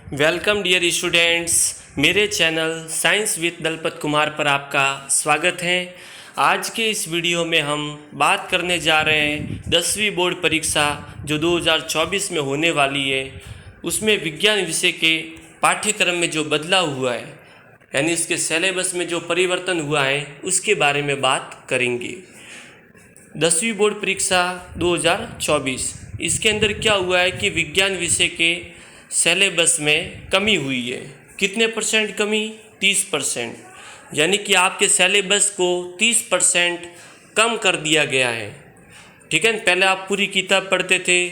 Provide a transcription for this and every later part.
Welcome dear students, मेरे channel science with Dalpat Kumar पर आपका स्वागत है। आज के इस वीडियो में हम बात करने जा रहे हैं 10वीं बोर्ड परीक्षा जो 2024 में होने वाली है, उसमें विज्ञान विषय के पाठ्यक्रम में जो बदलाव हुआ है, यानी इसके सिलेबस में जो परिवर्तन हुआ है, उसके बारे में बात करेंगे। 10वीं बोर्ड परीक्षा 2024 इसके अंदर क्या हुआ है कि विज्ञान विषय के सिलेबस में कमी हुई है। कितने परसेंट कमी? 30%, यानी कि आपके सिलेबस को 30% कम कर दिया गया है। ठीक है, पहले आप पूरी किताब पढ़ते थे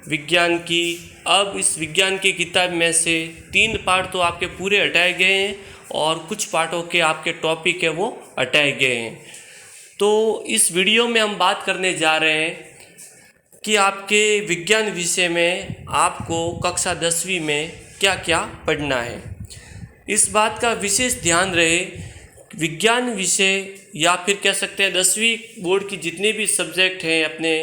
विज्ञान की, अब इस विज्ञान की किताब में से 3 पार्ट तो आपके पूरे हटाए गए हैं और कुछ पार्टों के आपके टॉपिक है वो हटाए गए हैं। तो इस वीडियो में हम बात करने जा रहे हैं कि आपके विज्ञान विषय में आपको कक्षा 10वीं में क्या क्या पढ़ना है। इस बात का विशेष ध्यान रहे, विज्ञान विषय या फिर कह सकते हैं 10वीं बोर्ड की जितने भी सब्जेक्ट हैं, अपने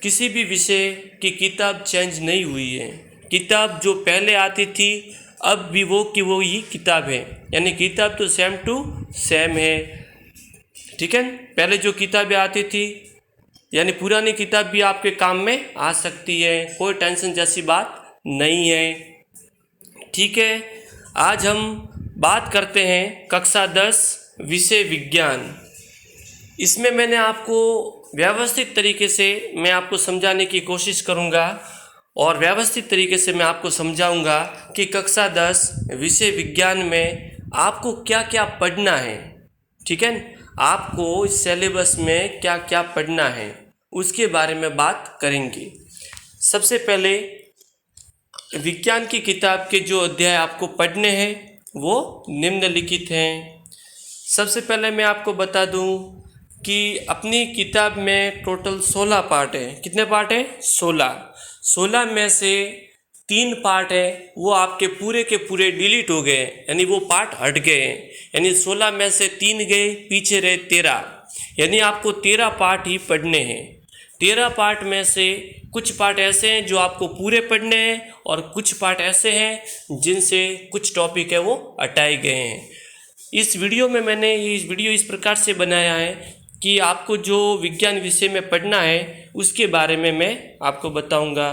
किसी भी विषय की किताब चेंज नहीं हुई है। किताब जो पहले आती थी अब भी वो की वो ही किताब है, यानी किताब तो सेम टू सेम है। ठीक है, पहले जो किताबें आती थी यानी पुरानी किताब भी आपके काम में आ सकती है, कोई टेंशन जैसी बात नहीं है। ठीक है, आज हम बात करते हैं कक्षा 10 विषय विज्ञान। इसमें मैंने आपको व्यवस्थित तरीके से मैं आपको समझाने की कोशिश करूंगा और व्यवस्थित तरीके से मैं आपको समझाऊंगा कि कक्षा 10 विषय विज्ञान में आपको क्या क्या पढ़ना है। ठीक है, आपको इस सिलेबस में क्या क्या पढ़ना है उसके बारे में बात करेंगे। सबसे पहले विज्ञान की किताब के जो अध्याय आपको पढ़ने हैं वो निम्नलिखित हैं। सबसे पहले मैं आपको बता दूं कि अपनी किताब में टोटल 16 पार्ट हैं। कितने पार्ट हैं? 16 में से 3 पार्ट है वो आपके पूरे के पूरे डिलीट हो गए, यानी वो पार्ट हट गए हैं। यानी 16 में से 3 गए, पीछे रहे 13, यानी आपको 13 पार्ट ही पढ़ने हैं। 13 पार्ट में से कुछ पार्ट ऐसे हैं जो आपको पूरे पढ़ने हैं और कुछ पार्ट ऐसे हैं जिनसे कुछ टॉपिक है वो हटाए गए हैं। इस वीडियो में मैंने इस वीडियो इस प्रकार से बनाया है कि आपको जो विज्ञान विषय में पढ़ना है उसके बारे में मैं आपको बताऊंगा।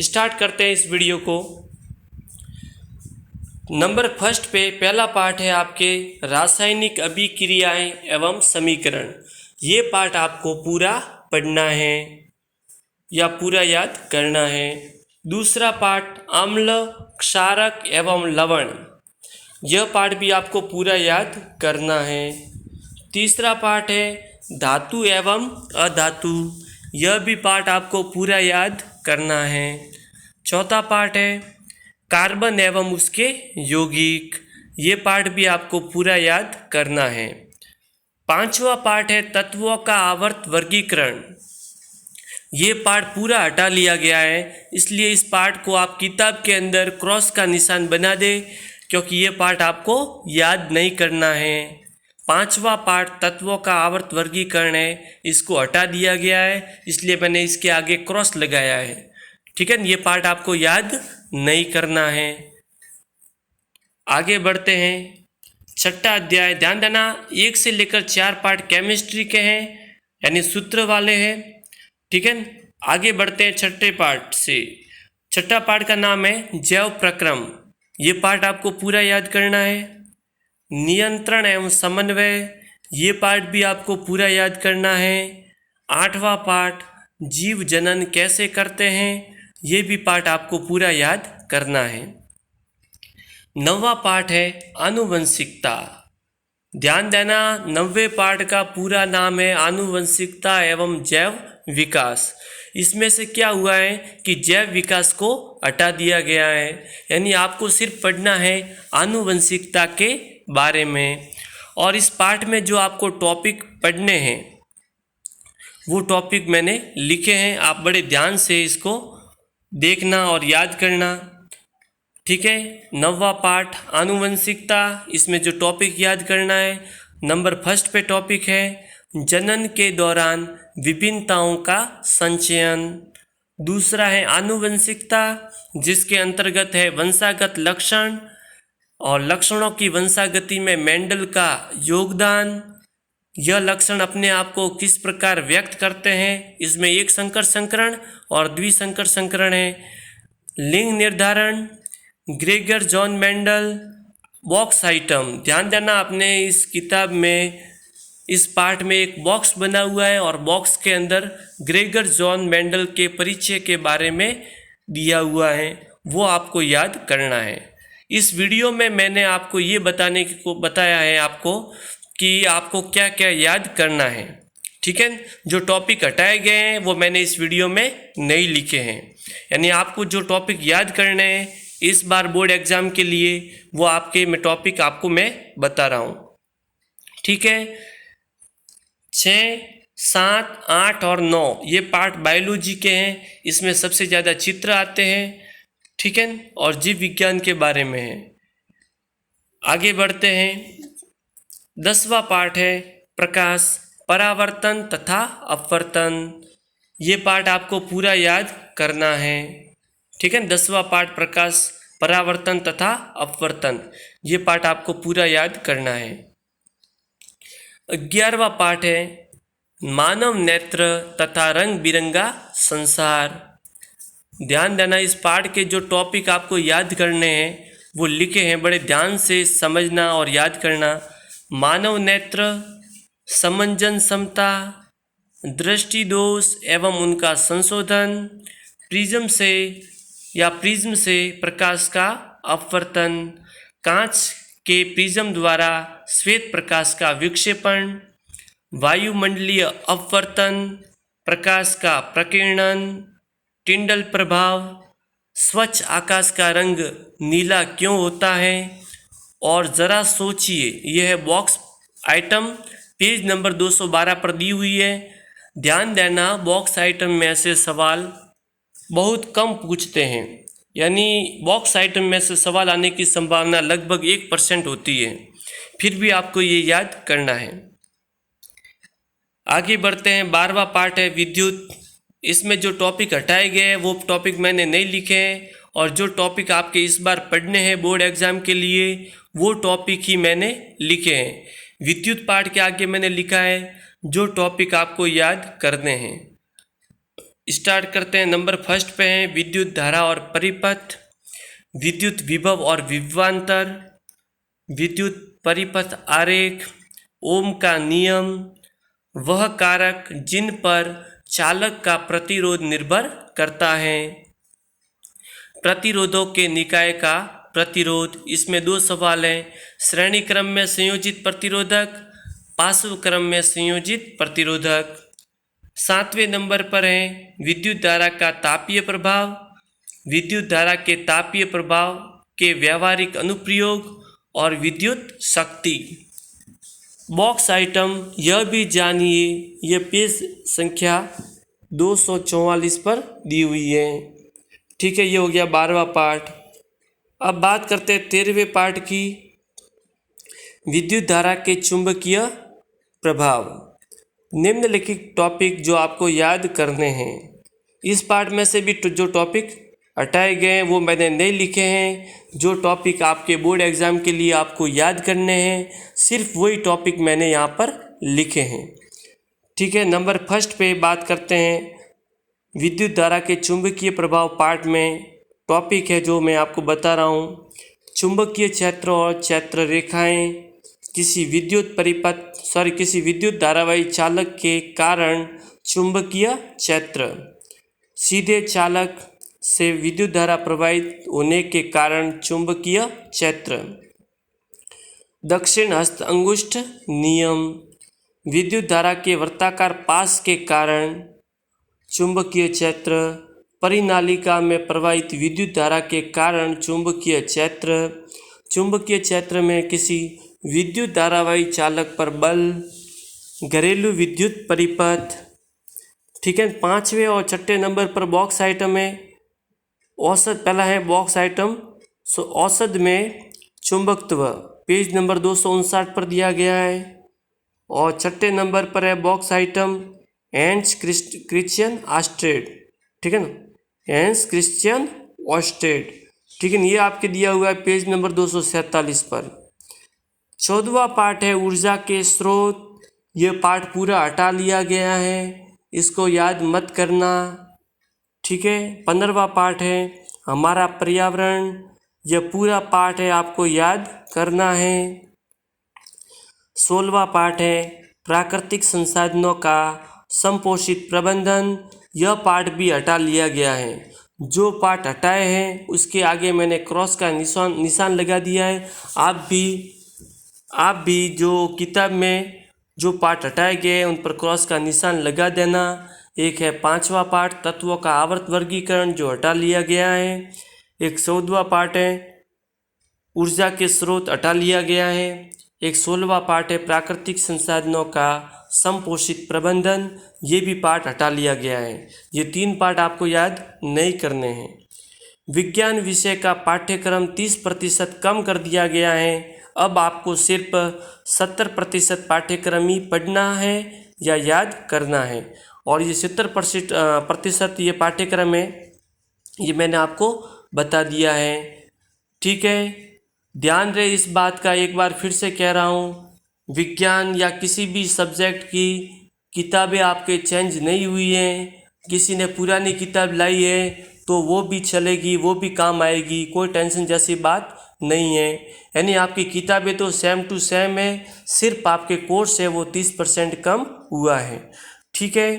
स्टार्ट करते हैं इस वीडियो को। नंबर फर्स्ट पे पहला पार्ट है आपके रासायनिक अभिक्रियाएं एवं समीकरण। ये पार्ट आपको पूरा पढ़ना है या पूरा याद करना है। दूसरा पार्ट अम्ल, क्षारक एवं लवण, यह पार्ट भी आपको पूरा याद करना है। तीसरा पार्ट है धातु एवं अधातु, यह भी पार्ट आपको पूरा याद करना है। चौथा पार्ट है कार्बन एवं उसके यौगिक, ये पार्ट भी आपको पूरा याद करना है। पांचवा पार्ट है तत्वों का आवर्त वर्गीकरण, ये पार्ट पूरा हटा लिया गया है, इसलिए इस पार्ट को आप किताब के अंदर क्रॉस का निशान बना दें क्योंकि ये पार्ट आपको याद नहीं करना है। पांचवा पार्ट तत्वों का आवर्त वर्गीकरण है, इसको हटा दिया गया है, इसलिए मैंने इसके आगे क्रॉस लगाया है। ठीक है, ये पार्ट आपको याद नहीं करना है। आगे बढ़ते हैं। छठा अध्याय, ध्यान देना 1 से लेकर 4 पार्ट केमिस्ट्री के हैं, यानी सूत्र वाले हैं। ठीक है, आगे बढ़ते हैं छठे पार्ट से। छठा पार्ट का नाम है जैव प्रक्रम, ये पार्ट आपको पूरा याद करना है। नियंत्रण एवं समन्वय, ये पार्ट भी आपको पूरा याद करना है। 8वां पार्ट जीव जनन कैसे करते हैं, ये भी पार्ट आपको पूरा याद करना है। 9वां पार्ट है आनुवंशिकता। ध्यान देना 9वें पार्ट का पूरा नाम है आनुवंशिकता एवं जैव विकास। इसमें से क्या हुआ है कि जैव विकास को हटा दिया गया है, यानी आपको सिर्फ पढ़ना है आनुवंशिकता के बारे में। और इस पार्ट में जो आपको टॉपिक पढ़ने हैं वो टॉपिक मैंने लिखे हैं, आप बड़े ध्यान से इसको देखना और याद करना। ठीक है, 9वां पार्ट आनुवंशिकता, इसमें जो टॉपिक याद करना है, नंबर फर्स्ट पे टॉपिक है जनन के दौरान विभिन्नताओं का संचयन। दूसरा है आनुवंशिकता, जिसके अंतर्गत है वंशागत लक्षण और लक्षणों की वंशागति में मेंडल का योगदान। यह लक्षण अपने आप को किस प्रकार व्यक्त करते हैं, इसमें एक संकर संकरण और द्विसंकर संकरण है। लिंग निर्धारण, Gregor John Mendel, box item. ध्यान देना, आपने इस किताब में इस पार्ट में एक बॉक्स बना हुआ है और बॉक्स के अंदर ग्रेगर जॉन मेंडल के परिचय के बारे में दिया हुआ है, वो आपको याद करना है। इस वीडियो में मैंने आपको ये बताया है आपको कि आपको क्या क्या याद करना है, ठीक है। जो टॉपिक हटाए गए हैं वो मैंने इस वीडियो में नहीं लिखे हैं, यानी आपको जो टॉपिक याद करने हैं इस बार बोर्ड एग्जाम के लिए, वो आपके में टॉपिक आपको मैं बता रहा हूँ, ठीक है। 6, 7, 8 और 9 ये पार्ट बायोलॉजी के हैं, इसमें सबसे ज़्यादा चित्र आते हैं, ठीक है, और जीव विज्ञान के बारे में है। आगे बढ़ते हैं। 10वां पार्ट है प्रकाश, परावर्तन तथा अपवर्तन। ये पार्ट आपको पूरा याद करना है, ठीक है। 10वां पार्ट प्रकाश, परावर्तन तथा अपवर्तन, ये पार्ट आपको पूरा याद करना है। 11वां पार्ट है मानव नेत्र तथा रंग बिरंगा संसार। ध्यान देना, इस पार्ट के जो टॉपिक आपको याद करने हैं वो लिखे हैं, बड़े ध्यान से समझना और याद करना। मानव नेत्र, समंजन क्षमता, दृष्टि दोष एवं उनका संशोधन, प्रिज्म से प्रकाश का अपवर्तन, कांच के प्रिज्म द्वारा श्वेत प्रकाश का विक्षेपण, वायुमंडलीय अपवर्तन, प्रकाश का प्रकीर्णन, टिंडल प्रभाव, स्वच्छ आकाश का रंग नीला क्यों होता है। और ज़रा सोचिए, यह है बॉक्स आइटम, पेज नंबर 212 पर दी हुई है। ध्यान देना, बॉक्स आइटम में से सवाल बहुत कम पूछते हैं, यानी बॉक्स आइटम में से सवाल आने की संभावना लगभग 1% होती है, फिर भी आपको ये याद करना है। आगे बढ़ते हैं। 12वां पार्ट है विद्युत। इसमें जो टॉपिक हटाए गए हैं वो टॉपिक मैंने नहीं लिखे हैं, और जो टॉपिक आपके इस बार पढ़ने हैं बोर्ड एग्जाम के लिए वो टॉपिक ही मैंने लिखे हैं। विद्युत पार्ट के आगे मैंने लिखा है जो टॉपिक आपको याद करने हैं। स्टार्ट करते हैं। नंबर फर्स्ट पे है विद्युत धारा और परिपथ, विद्युत विभव और विभवांतर, विद्युत परिपथ आरेख, ओम का नियम, वह कारक जिन पर चालक का प्रतिरोध निर्भर करता है, प्रतिरोधों के निकाय का प्रतिरोध। इसमें 2 सवाल हैं, श्रेणी क्रम में संयोजित प्रतिरोधक, पार्श्व क्रम में संयोजित प्रतिरोधक। 7वें नंबर पर है विद्युत धारा का तापीय प्रभाव, विद्युत धारा के तापीय प्रभाव के व्यावहारिक अनुप्रयोग और विद्युत शक्ति। बॉक्स आइटम यह भी जानिए, यह पेज संख्या 244 पर दी हुई है, ठीक है। ये हो गया 12वां पार्ट। अब बात करते हैं 13वें पार्ट की, विद्युत धारा के चुंबकीय प्रभाव। निम्नलिखित टॉपिक जो आपको याद करने हैं, इस पार्ट में से भी जो टॉपिक हटाए गए हैं वो मैंने नहीं लिखे हैं। जो टॉपिक आपके बोर्ड एग्जाम के लिए आपको याद करने हैं सिर्फ वही टॉपिक मैंने यहाँ पर लिखे हैं, ठीक है। नंबर फर्स्ट पे बात करते हैं विद्युत धारा के चुंबकीय प्रभाव पार्ट में टॉपिक है जो मैं आपको बता रहा हूँ। चुंबकीय क्षेत्र और क्षेत्र रेखाएं किसी विद्युत धारावाही चालक के कारण चुंबकीय क्षेत्र, सीधे चालक से विद्युत धारा प्रवाहित होने के कारण चुंबकीय क्षेत्र। दक्षिण हस्त अंगुष्ठ नियम, विद्युत धारा के वृत्ताकार पास के कारण चुंबकीय क्षेत्र। परिनालिका में प्रवाहित विद्युत धारा के कारण चुंबकीय क्षेत्र। चुंबकीय क्षेत्र में किसी विद्युत धारावाही चालक पर बल। घरेलू विद्युत परिपथ, ठीक है। 5वें और 6ठे नंबर पर बॉक्स आइटम है औसत। पहला है बॉक्स आइटम औसत में चुंबकत्व, पेज नंबर 259 पर दिया गया है। और 6ठे नंबर पर है बॉक्स आइटम हैंस क्रिश्चियन ऑस्ट्रेड, ठीक है ना। Hans Christian ousted. ठीक है, ये आपके दिया हुआ है पेज नंबर 247 पर। 14वां पार्ट है ऊर्जा के स्रोत। ये पार्ट पूरा हटा लिया गया है, इसको याद मत करना। ठीक है, 15वां पार्ट है हमारा पर्यावरण। यह पूरा पार्ट है आपको याद करना है। 16वां पार्ट है प्राकृतिक संसाधनों का संपोषित प्रबंधन। यह पार्ट भी हटा लिया गया है। जो पार्ट हटाए हैं उसके आगे मैंने क्रॉस का निशान लगा दिया है। आप भी जो किताब में जो पार्ट हटाए गए हैं उन पर क्रॉस का निशान लगा देना। एक है 5वां पार्ट तत्वों का आवर्त वर्गीकरण, जो हटा लिया गया है। एक 14वां पार्ट है ऊर्जा के स्रोत, हटा लिया गया है। एक 16वां पार्ट है प्राकृतिक संसाधनों का संपोषित प्रबंधन, ये भी पार्ट हटा लिया गया है। ये 3 पार्ट आपको याद नहीं करने हैं। विज्ञान विषय का पाठ्यक्रम 30% कम कर दिया गया है। अब आपको सिर्फ 70% पाठ्यक्रम ही पढ़ना है या याद करना है। और ये 70% ये पाठ्यक्रम है, ये मैंने आपको बता दिया है। ठीक है, ध्यान रहे इस बात का, एक बार फिर से कह रहा हूँ, विज्ञान या किसी भी सब्जेक्ट की किताबें आपके चेंज नहीं हुई हैं। किसी ने पुरानी किताब लाई है तो वो भी चलेगी, वो भी काम आएगी, कोई टेंशन जैसी बात नहीं है। यानी आपकी किताबें तो सेम टू सेम है, सिर्फ आपके कोर्स है वो 30% कम हुआ है। ठीक है,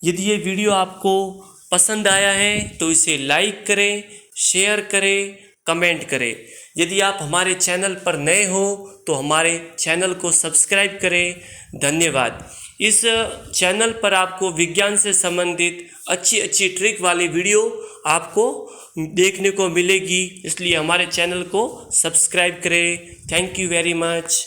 यदि ये वीडियो आपको पसंद आया है तो इसे लाइक करें, शेयर करें, कमेंट करें। यदि आप हमारे चैनल पर नए हो तो हमारे चैनल को सब्सक्राइब करें। धन्यवाद। इस चैनल पर आपको विज्ञान से संबंधित अच्छी अच्छी ट्रिक वाली वीडियो आपको देखने को मिलेगी, इसलिए हमारे चैनल को सब्सक्राइब करें। Thank you very much.